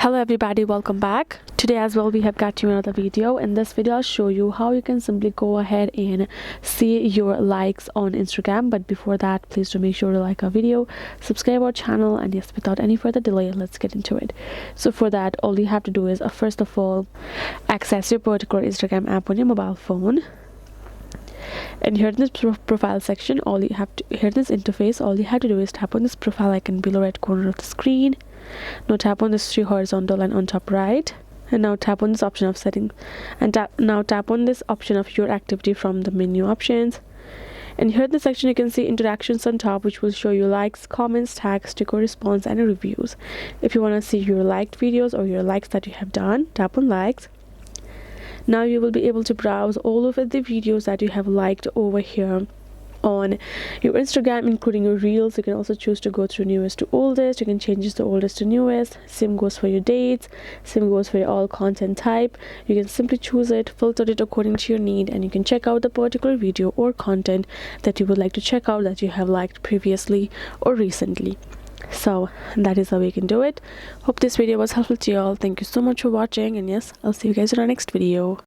Hello everybody, welcome back. Today as well we have got you another video. In this video I'll show you how you can simply go ahead and see your likes on Instagram. But before that, please do make sure to like our video, subscribe our channel, and yes, without any further delay, let's get into it. So for that, all you have to do is first of all access your particular Instagram app on your mobile phone. And here in this profile section, here in this interface, all you have to do is tap on this profile icon below right corner of the screen. Now tap on this three horizontal line on top right, and now tap on this option of settings, and tap on this option of your activity from the menu options. And here in this section you can see interactions on top, which will show you likes, comments, tags, sticker response, and reviews. If you want to see your liked videos or your likes that you have done, tap on likes. Now you will be able to browse all of the videos that you have liked over here on your Instagram, including your reels. You can also choose to go through newest to oldest. You can change the oldest to newest. Same goes for your dates, same goes for your all content type. You can simply choose it, filter it according to your need, and you can check out the particular video or content that you would like to check out that you have liked previously or recently. So that is how we can do it. Hope this video was helpful to you all. Thank you so much for watching, and yes, I'll see you guys in our next video.